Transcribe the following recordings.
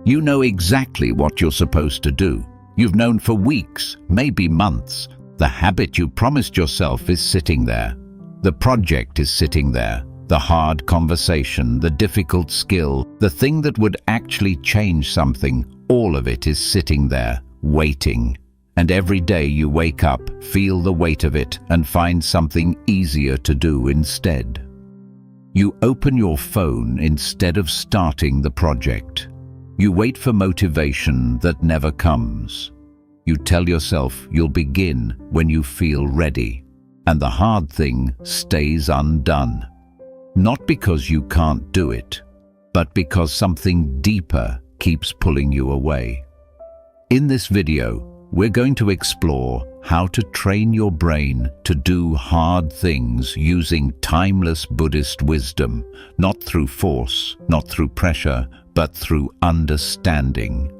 You know exactly what you're supposed to do. You've known for weeks, maybe months. The habit you promised yourself is sitting there. The project is sitting there. The hard conversation, the difficult skill, the thing that would actually change something, all of it is sitting there, waiting. And every day you wake up, feel the weight of it, and find something easier to do instead. You open your phone instead of starting the project. You wait for motivation that never comes. You tell yourself you'll begin when you feel ready, and the hard thing stays undone. Not because you can't do it, but because something deeper keeps pulling you away. In this video, we're going to explore how to train your brain to do hard things using timeless Buddhist wisdom, not through force, not through pressure, but through understanding.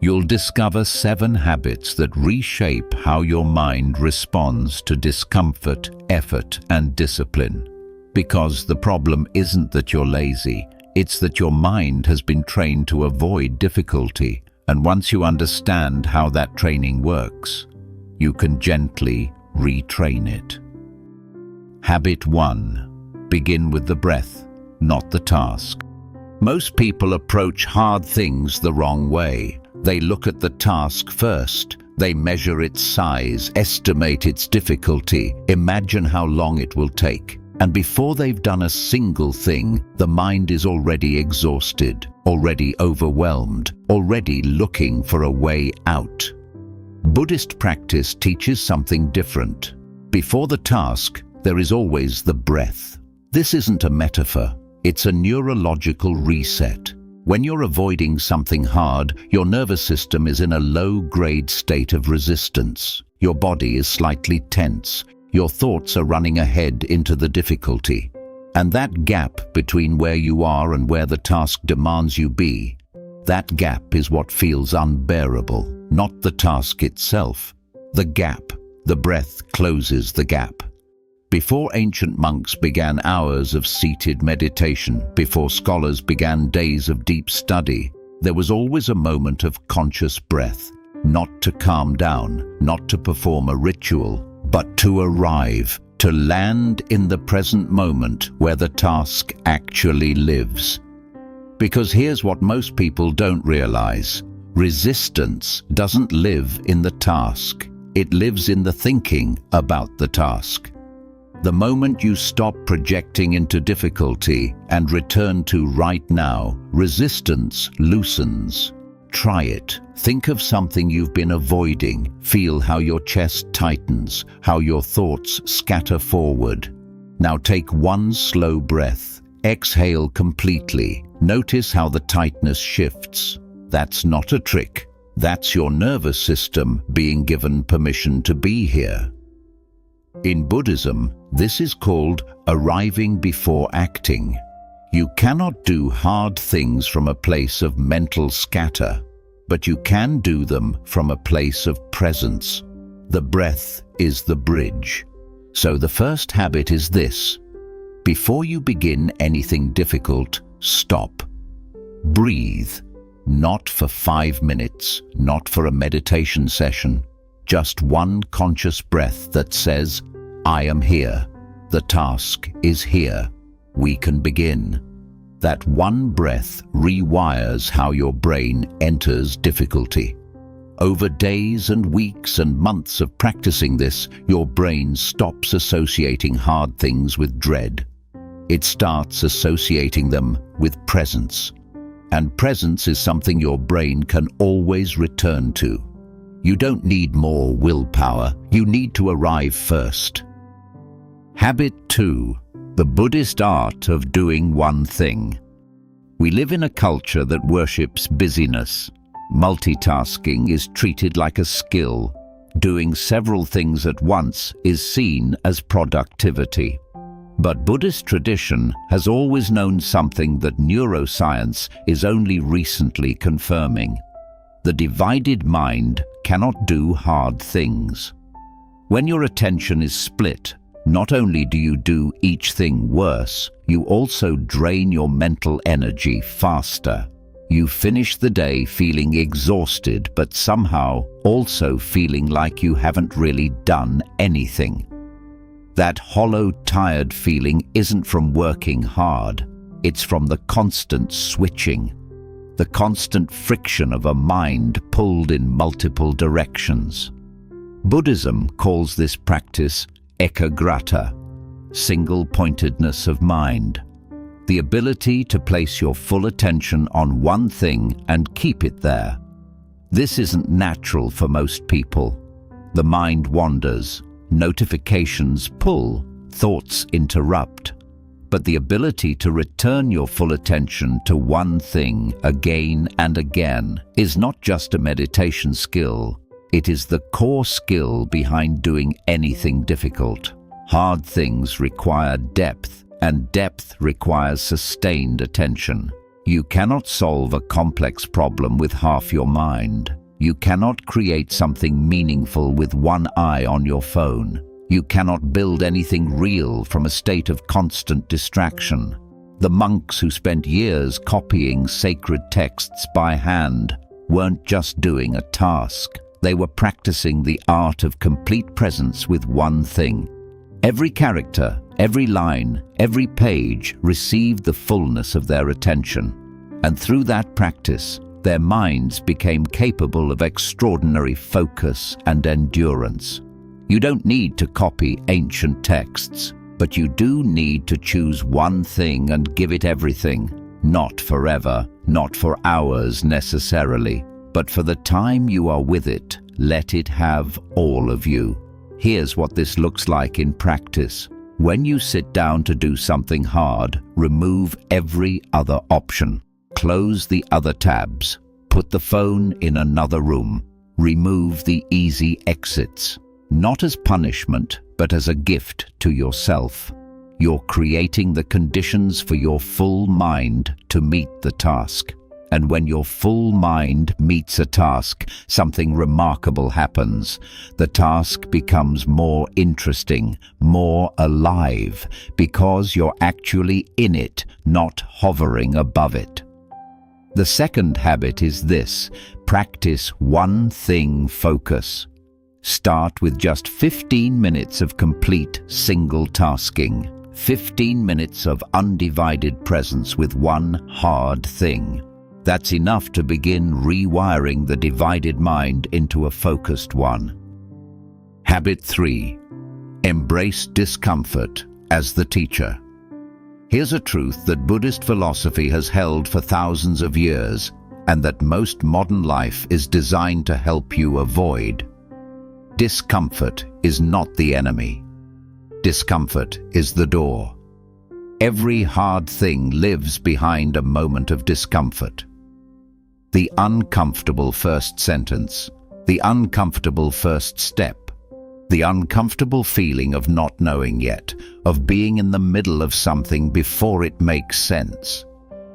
You'll discover 7 habits that reshape how your mind responds to discomfort, effort, and discipline. Because the problem isn't that you're lazy, it's that your mind has been trained to avoid difficulty. And once you understand how that training works, you can gently retrain it. Habit 1. Begin with the breath, not the task. Most people approach hard things the wrong way. They look at the task first. They measure its size, estimate its difficulty, imagine how long it will take. And before they've done a single thing, the mind is already exhausted, already overwhelmed, already looking for a way out. Buddhist practice teaches something different. Before the task, there is always the breath. This isn't a metaphor, it's a neurological reset. When you're avoiding something hard, your nervous system is in a low-grade state of resistance. Your body is slightly tense. Your thoughts are running ahead into the difficulty. And that gap between where you are and where the task demands you be, that gap is what feels unbearable, not the task itself. The gap, the breath closes the gap. Before ancient monks began hours of seated meditation, before scholars began days of deep study, there was always a moment of conscious breath, not to calm down, not to perform a ritual, but to arrive, to land in the present moment where the task actually lives. Because here's what most people don't realize. Resistance doesn't live in the task. It lives in the thinking about the task. The moment you stop projecting into difficulty and return to right now, resistance loosens. Try it. Think of something you've been avoiding. Feel how your chest tightens, how your thoughts scatter forward. Now take one slow breath. Exhale completely. Notice how the tightness shifts. That's not a trick. That's your nervous system being given permission to be here. In Buddhism, this is called arriving before acting. You cannot do hard things from a place of mental scatter, but you can do them from a place of presence. The breath is the bridge. So the first habit is this. Before you begin anything difficult, stop. Breathe. Not for 5 minutes, not for a meditation session. Just one conscious breath that says, I am here. The task is here. We can begin. That one breath rewires how your brain enters difficulty. Over days and weeks and months of practicing this, your brain stops associating hard things with dread. It starts associating them with presence. And presence is something your brain can always return to. You don't need more willpower. You need to arrive first. Habit 2. The Buddhist art of doing one thing. We live in a culture that worships busyness. Multitasking is treated like a skill. Doing several things at once is seen as productivity. But Buddhist tradition has always known something that neuroscience is only recently confirming. The divided mind cannot do hard things. When your attention is split, not only do you do each thing worse, you also drain your mental energy faster. You finish the day feeling exhausted, but somehow also feeling like you haven't really done anything. That hollow, tired feeling isn't from working hard. It's from the constant switching, the constant friction of a mind pulled in multiple directions. Buddhism calls this practice ekagrata, single-pointedness of mind, the ability to place your full attention on one thing and keep it there. This isn't natural for most people. The mind wanders, notifications pull, thoughts interrupt. But the ability to return your full attention to one thing again and again is not just a meditation skill. It is the core skill behind doing anything difficult. Hard things require depth, and depth requires sustained attention. You cannot solve a complex problem with half your mind. You cannot create something meaningful with one eye on your phone. You cannot build anything real from a state of constant distraction. The monks who spent years copying sacred texts by hand weren't just doing a task. They were practicing the art of complete presence with one thing. Every character, every line, every page received the fullness of their attention. And through that practice, their minds became capable of extraordinary focus and endurance. You don't need to copy ancient texts, but you do need to choose one thing and give it everything. Not forever, not for hours necessarily, but for the time you are with it, let it have all of you. Here's what this looks like in practice. When you sit down to do something hard, remove every other option. Close the other tabs. Put the phone in another room. Remove the easy exits. Not as punishment, but as a gift to yourself. You're creating the conditions for your full mind to meet the task. And when your full mind meets a task, something remarkable happens. The task becomes more interesting, more alive, because you're actually in it, not hovering above it. The second habit is this: practice one thing focus. Start with just 15 minutes of complete single tasking, 15 minutes of undivided presence with one hard thing. That's enough to begin rewiring the divided mind into a focused one. Habit 3. Embrace discomfort as the teacher. Here's a truth that Buddhist philosophy has held for thousands of years, and that most modern life is designed to help you avoid. Discomfort is not the enemy. Discomfort is the door. Every hard thing lives behind a moment of discomfort. The uncomfortable first sentence, the uncomfortable first step, the uncomfortable feeling of not knowing yet, of being in the middle of something before it makes sense.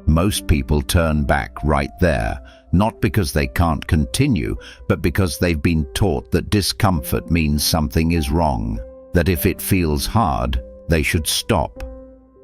Most people turn back right there, not because they can't continue, but because they've been taught that discomfort means something is wrong, that if it feels hard, they should stop.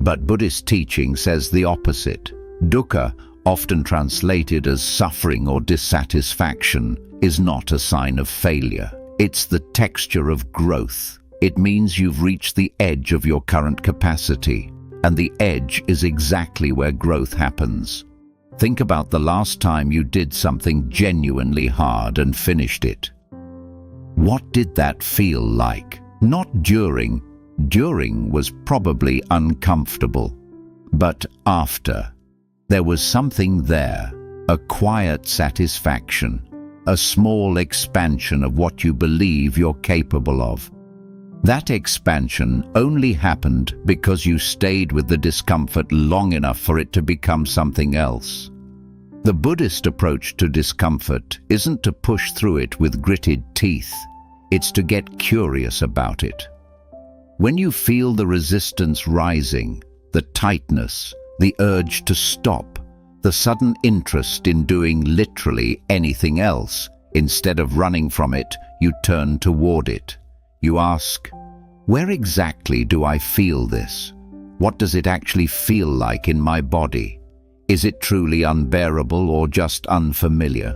But Buddhist teaching says the opposite. Dukkha, often translated as suffering or dissatisfaction, is not a sign of failure. It's the texture of growth. It means you've reached the edge of your current capacity, and the edge is exactly where growth happens. Think about the last time you did something genuinely hard and finished it. What did that feel like? Not during. During was probably uncomfortable. But after. There was something there, a quiet satisfaction, a small expansion of what you believe you're capable of. That expansion only happened because you stayed with the discomfort long enough for it to become something else. The Buddhist approach to discomfort isn't to push through it with gritted teeth. It's to get curious about it. When you feel the resistance rising, the tightness, the urge to stop, the sudden interest in doing literally anything else, instead of running from it, you turn toward it. You ask, where exactly do I feel this? What does it actually feel like in my body? Is it truly unbearable or just unfamiliar?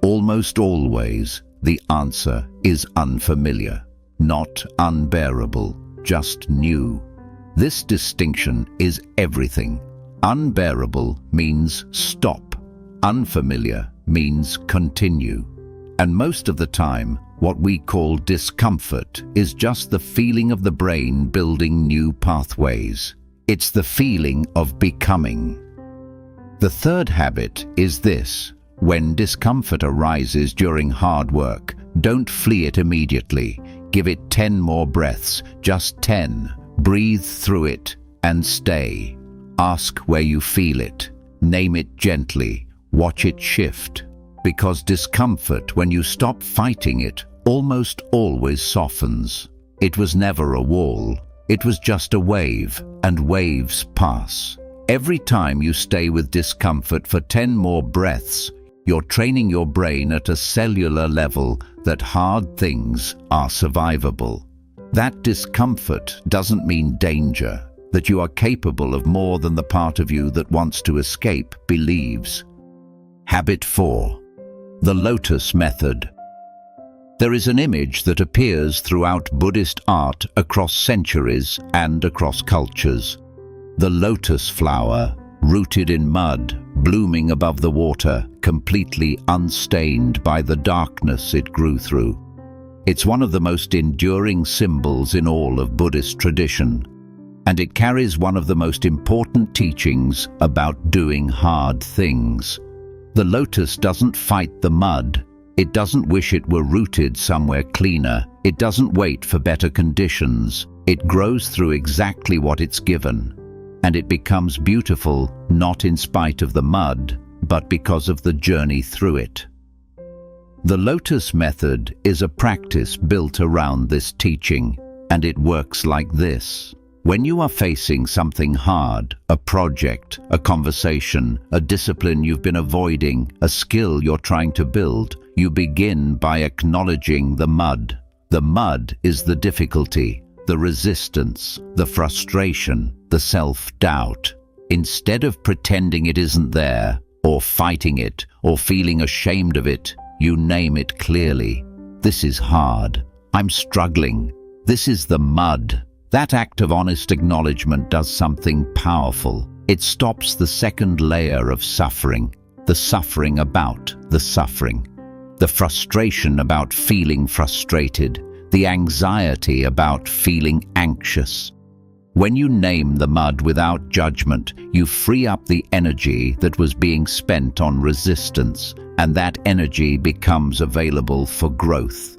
Almost always, the answer is unfamiliar, not unbearable, just new. This distinction is everything. Unbearable means stop. Unfamiliar means continue. And most of the time, what we call discomfort is just the feeling of the brain building new pathways. It's the feeling of becoming. The third habit is this: when discomfort arises during hard work, don't flee it immediately. Give it 10 more breaths, just 10. Breathe through it and stay. Ask where you feel it. Name it gently. Watch it shift. Because discomfort, when you stop fighting it, almost always softens. It was never a wall. It was just a wave, and waves pass. Every time you stay with discomfort for 10 more breaths, you're training your brain at a cellular level that hard things are survivable. That discomfort doesn't mean danger, that you are capable of more than the part of you that wants to escape believes. Habit 4. The Lotus Method. There is an image that appears throughout Buddhist art across centuries and across cultures. The lotus flower, rooted in mud, blooming above the water, completely unstained by the darkness it grew through. It's one of the most enduring symbols in all of Buddhist tradition, and it carries one of the most important teachings about doing hard things. The lotus doesn't fight the mud. It doesn't wish it were rooted somewhere cleaner. It doesn't wait for better conditions. It grows through exactly what it's given. And it becomes beautiful, not in spite of the mud, but because of the journey through it. The Lotus Method is a practice built around this teaching, and it works like this. When you are facing something hard, a project, a conversation, a discipline you've been avoiding, a skill you're trying to build, you begin by acknowledging the mud. The mud is the difficulty, the resistance, the frustration, the self-doubt. Instead of pretending it isn't there, or fighting it, or feeling ashamed of it, you name it clearly. This is hard. I'm struggling. This is the mud. That act of honest acknowledgement does something powerful. It stops the second layer of suffering, the suffering about the suffering, the frustration about feeling frustrated, the anxiety about feeling anxious. When you name the mud without judgment, you free up the energy that was being spent on resistance, and that energy becomes available for growth.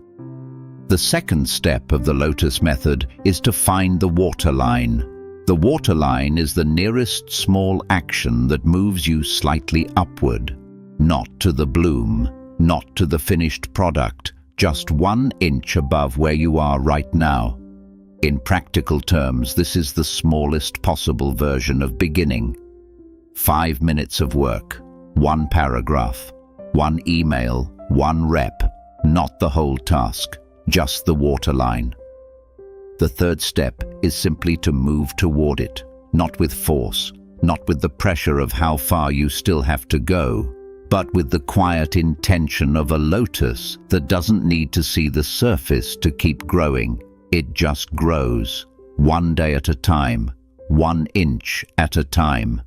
The second step of the Lotus Method is to find the waterline. The waterline is the nearest small action that moves you slightly upward, not to the bloom, not to the finished product, just 1 inch above where you are right now. In practical terms, this is the smallest possible version of beginning. 5 minutes of work, 1 paragraph, 1 email, 1 rep, not the whole task, just the waterline. The third step is simply to move toward it, not with force, not with the pressure of how far you still have to go, but with the quiet intention of a lotus that doesn't need to see the surface to keep growing. It just grows, 1 day at a time, 1 inch at a time.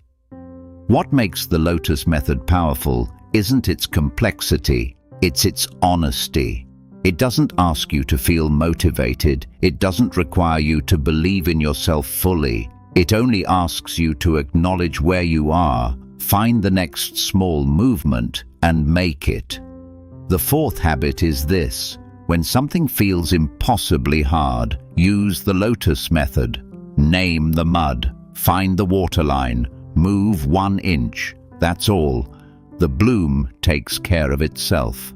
What makes the Lotus Method powerful isn't its complexity, it's its honesty. It doesn't ask you to feel motivated, it doesn't require you to believe in yourself fully. It only asks you to acknowledge where you are, find the next small movement, and make it. The fourth habit is this: when something feels impossibly hard, use the Lotus Method. Name the mud, find the waterline, move 1 inch. That's all. The bloom takes care of itself.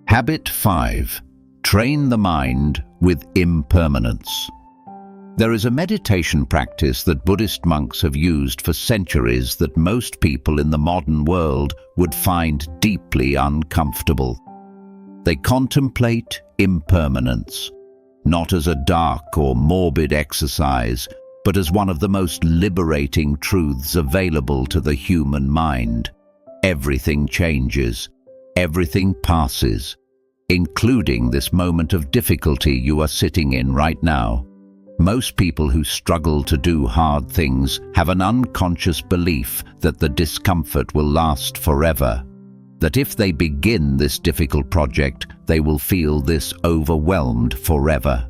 Habit 5. Train the mind with impermanence. There is a meditation practice that Buddhist monks have used for centuries that most people in the modern world would find deeply uncomfortable. They contemplate impermanence, not as a dark or morbid exercise, but as one of the most liberating truths available to the human mind. Everything changes, everything passes, including this moment of difficulty you are sitting in right now. Most people who struggle to do hard things have an unconscious belief that the discomfort will last forever, that if they begin this difficult project, they will feel this overwhelmed forever,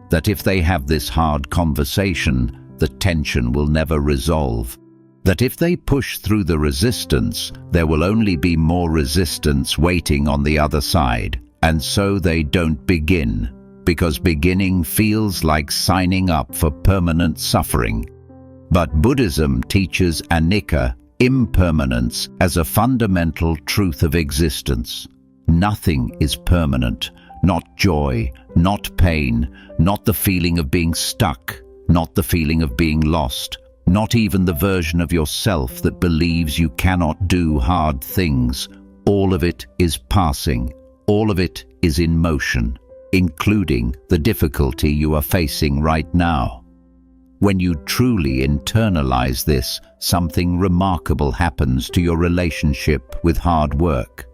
that if they have this hard conversation, the tension will never resolve, that if they push through the resistance, there will only be more resistance waiting on the other side, and so they don't begin, because beginning feels like signing up for permanent suffering. But Buddhism teaches anicca, impermanence, as a fundamental truth of existence. Nothing is permanent, not joy, not pain, not the feeling of being stuck, not the feeling of being lost, not even the version of yourself that believes you cannot do hard things. All of it is passing. All of it is in motion, including the difficulty you are facing right now. When you truly internalize this, something remarkable happens to your relationship with hard work.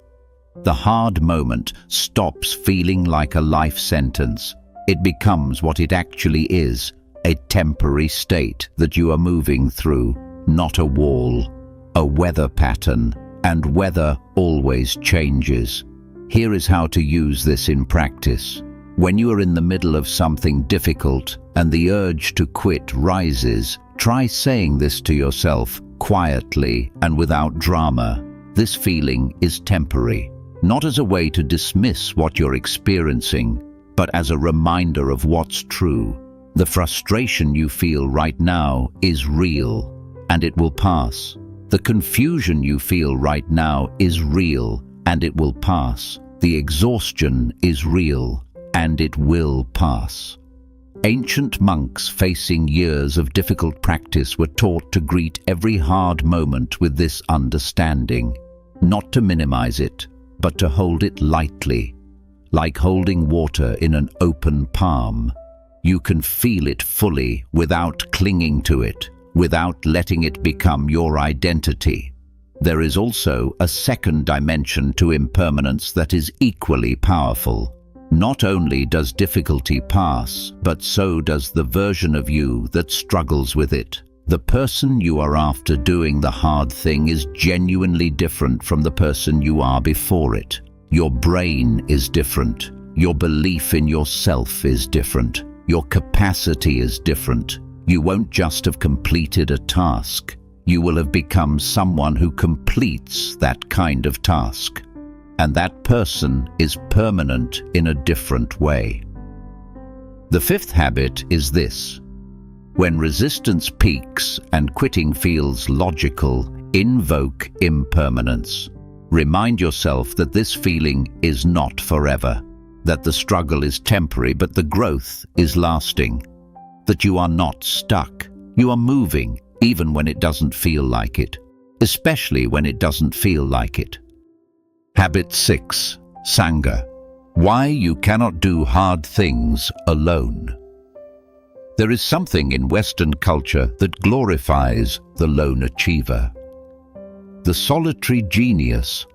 The hard moment stops feeling like a life sentence. It becomes what it actually is, a temporary state that you are moving through, not a wall, a weather pattern, and weather always changes. Here is how to use this in practice. When you are in the middle of something difficult and the urge to quit rises, try saying this to yourself quietly and without drama. This feeling is temporary, not as a way to dismiss what you're experiencing, but as a reminder of what's true. The frustration you feel right now is real, and it will pass. The confusion you feel right now is real, and it will pass. The exhaustion is real, and it will pass. Ancient monks facing years of difficult practice were taught to greet every hard moment with this understanding, not to minimize it, but to hold it lightly, like holding water in an open palm. You can feel it fully without clinging to it, without letting it become your identity. There is also a second dimension to impermanence that is equally powerful. Not only does difficulty pass, but so does the version of you that struggles with it. The person you are after doing the hard thing is genuinely different from the person you are before it. Your brain is different. Your belief in yourself is different. Your capacity is different. You won't just have completed a task. You will have become someone who completes that kind of task. And that person is permanent in a different way. The fifth habit is this. When resistance peaks and quitting feels logical, invoke impermanence. Remind yourself that this feeling is not forever, that the struggle is temporary but the growth is lasting, that you are not stuck, you are moving even when it doesn't feel like it, especially when it doesn't feel like it. Habit 6. Sangha. Why you cannot do hard things alone. There is something in Western culture that glorifies the lone achiever, the solitary genius,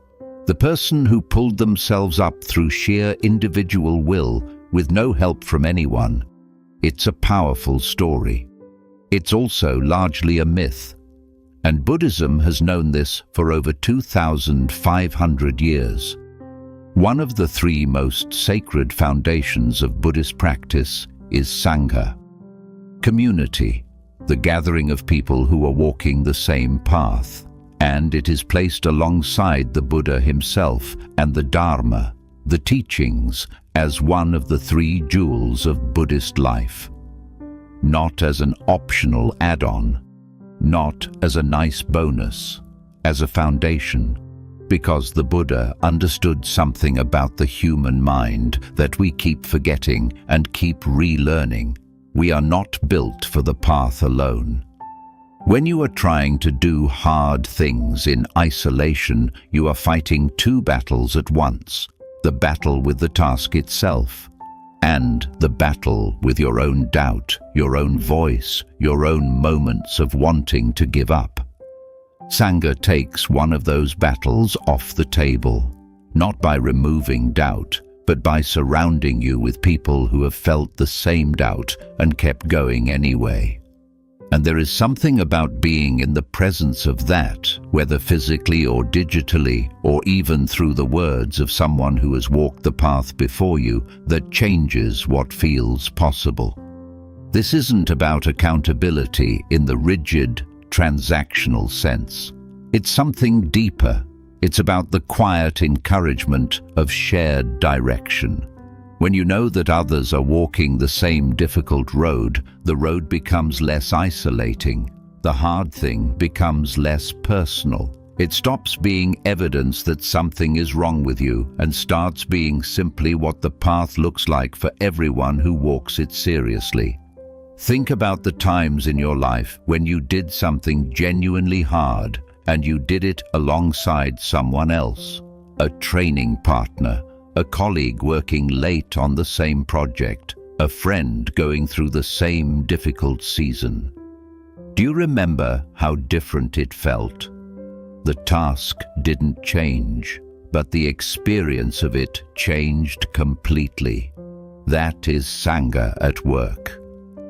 the person who pulled themselves up through sheer individual will with no help from anyone. It's a powerful story. It's also largely a myth, and Buddhism has known this for over 2,500 years. One of the three most sacred foundations of Buddhist practice is sangha, community, the gathering of people who are walking the same path. And it is placed alongside the Buddha himself and the Dharma, the teachings, as one of the three jewels of Buddhist life. Not as an optional add-on, not as a nice bonus, as a foundation, because the Buddha understood something about the human mind that we keep forgetting and keep relearning. We are not built for the path alone. When you are trying to do hard things in isolation, you are fighting two battles at once. The battle with the task itself, and the battle with your own doubt, your own voice, your own moments of wanting to give up. Sangha takes one of those battles off the table, not by removing doubt, but by surrounding you with people who have felt the same doubt and kept going anyway. And there is something about being in the presence of that, whether physically or digitally, or even through the words of someone who has walked the path before you, that changes what feels possible. This isn't about accountability in the rigid, transactional sense. It's something deeper. It's about the quiet encouragement of shared direction. When you know that others are walking the same difficult road, the road becomes less isolating. The hard thing becomes less personal. It stops being evidence that something is wrong with you and starts being simply what the path looks like for everyone who walks it seriously. Think about the times in your life when you did something genuinely hard and you did it alongside someone else, a training partner, a colleague working late on the same project, a friend going through the same difficult season. Do you remember how different it felt? The task didn't change, but the experience of it changed completely. That is Sangha at work.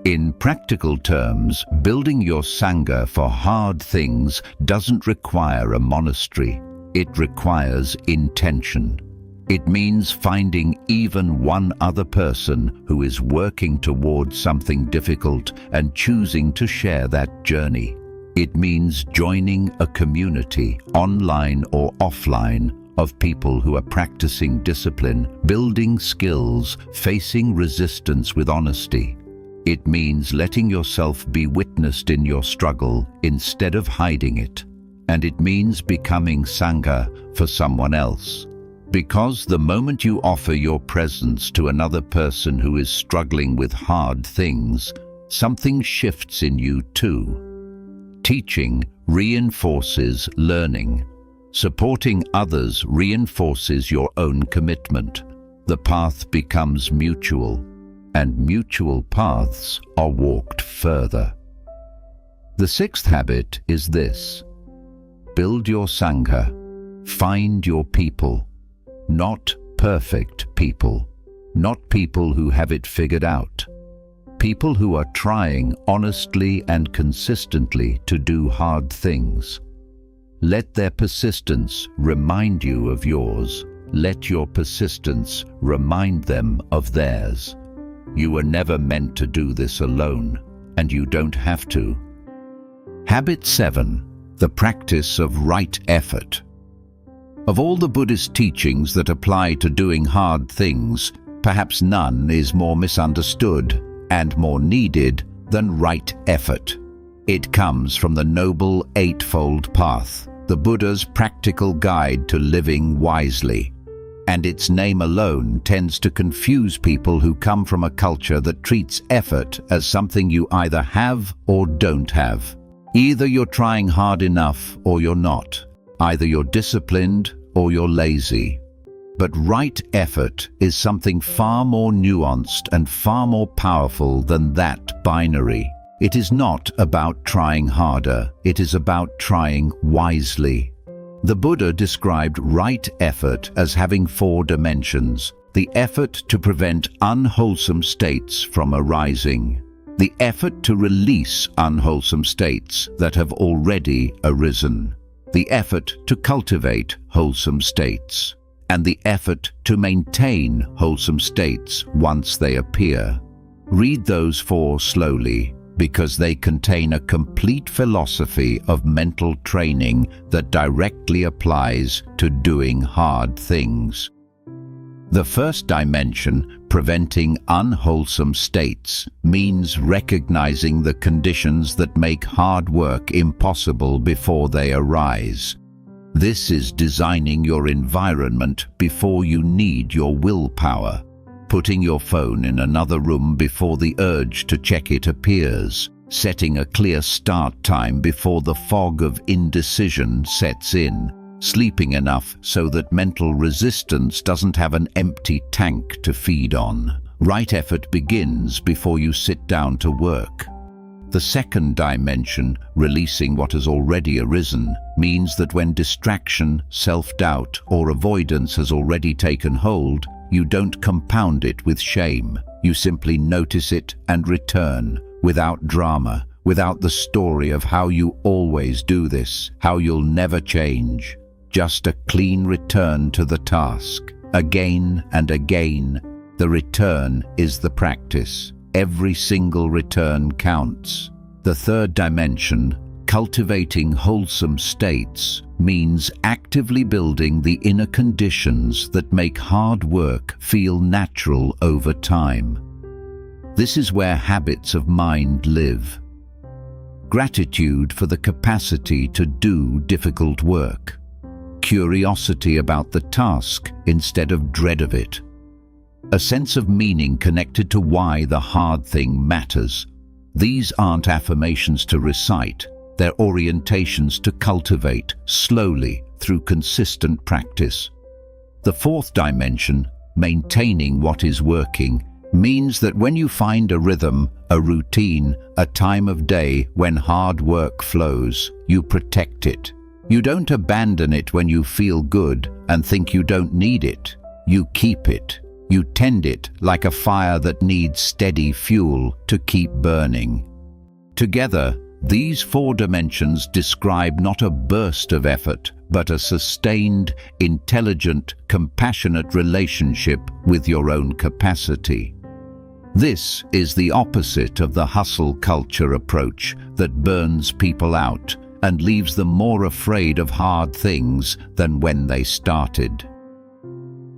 In practical terms, building your Sangha for hard things doesn't require a monastery. It requires intention. It means finding even one other person who is working towards something difficult and choosing to share that journey. It means joining a community, online or offline, of people who are practicing discipline, building skills, facing resistance with honesty. It means letting yourself be witnessed in your struggle instead of hiding it. And it means becoming Sangha for someone else. Because the moment you offer your presence to another person who is struggling with hard things, something shifts in you too. Teaching reinforces learning. Supporting others reinforces your own commitment. The path becomes mutual, and mutual paths are walked further. The sixth habit is this: build your Sangha. Find your people. Not perfect people. Not people who have it figured out. People who are trying honestly and consistently to do hard things. Let their persistence remind you of yours. Let your persistence remind them of theirs. You were never meant to do this alone, and you don't have to. Habit 7. The practice of right effort. Of all the Buddhist teachings that apply to doing hard things, perhaps none is more misunderstood and more needed than right effort. It comes from the Noble Eightfold Path, the Buddha's practical guide to living wisely. And its name alone tends to confuse people who come from a culture that treats effort as something you either have or don't have. Either you're trying hard enough or you're not. Either you're disciplined or you're lazy. But right effort is something far more nuanced and far more powerful than that binary. It is not about trying harder, it is about trying wisely. The Buddha described right effort as having 4 dimensions: the effort to prevent unwholesome states from arising, the effort to release unwholesome states that have already arisen, the effort to cultivate wholesome states, and the effort to maintain wholesome states once they appear. Read those 4 slowly, because they contain a complete philosophy of mental training that directly applies to doing hard things. The first dimension, preventing unwholesome states, means recognizing the conditions that make hard work impossible before they arise. This is designing your environment before you need your willpower, putting your phone in another room before the urge to check it appears, setting a clear start time before the fog of indecision sets in, sleeping enough so that mental resistance doesn't have an empty tank to feed on. right effort begins before you sit down to work. The second dimension, releasing what has already arisen, means that when distraction, self-doubt, or avoidance has already taken hold, you don't compound it with shame. You simply notice it and return, without drama, without the story of how you always do this, how you'll never change. Just a clean return to the task. Again and again, the return is the practice. Every single return counts. The third dimension, cultivating wholesome states, means actively building the inner conditions that make hard work feel natural over time. This is where habits of mind live. Gratitude for the capacity to do difficult work. Curiosity about the task instead of dread of it. A sense of meaning connected to why the hard thing matters. These aren't affirmations to recite, they're orientations to cultivate slowly through consistent practice. The fourth dimension, maintaining what is working, means that when you find a rhythm, a routine, a time of day when hard work flows, you protect it. You don't abandon it when you feel good and think you don't need it. You keep it. You tend it like a fire that needs steady fuel to keep burning. Together, these four dimensions describe not a burst of effort, but a sustained, intelligent, compassionate relationship with your own capacity. This is the opposite of the hustle culture approach that burns people out and leaves them more afraid of hard things than when they started.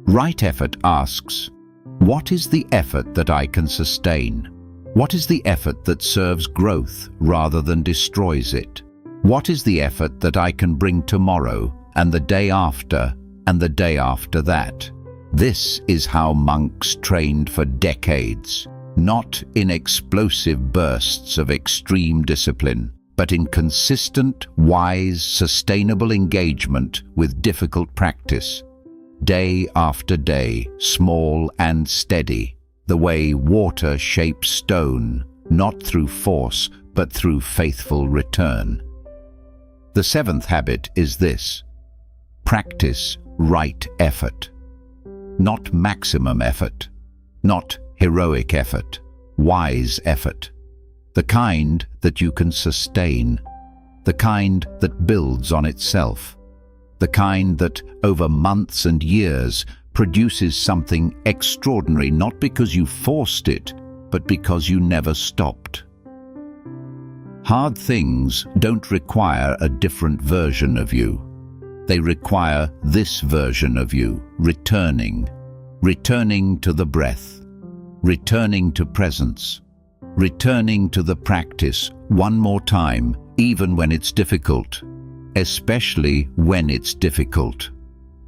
Right effort asks, what is the effort that I can sustain? What is the effort that serves growth rather than destroys it? What is the effort that I can bring tomorrow and the day after and the day after that? This is how monks trained for decades, not in explosive bursts of extreme discipline, but in consistent, wise, sustainable engagement with difficult practice. Day after day, small and steady, the way water shapes stone, not through force, but through faithful return. The seventh habit is this: practice right effort. Not maximum effort, not heroic effort, wise effort. The kind that you can sustain, the kind that builds on itself, the kind that over months and years produces something extraordinary, not because you forced it, but because you never stopped. Hard things don't require a different version of you. They require this version of you, returning to the breath, returning to presence, returning to the practice one more time, even when it's difficult, especially when it's difficult.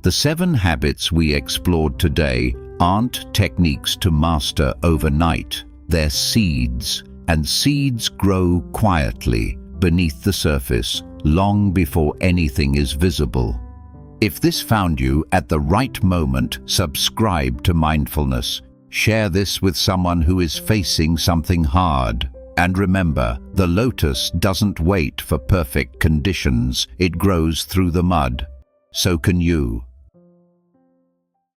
The 7 habits we explored today aren't techniques to master overnight. They're seeds, and seeds grow quietly beneath the surface long before anything is visible. If this found you at the right moment, subscribe to Mindfulness. Share this with someone who is facing something hard. And remember, the lotus doesn't wait for perfect conditions. It grows through the mud. So can you.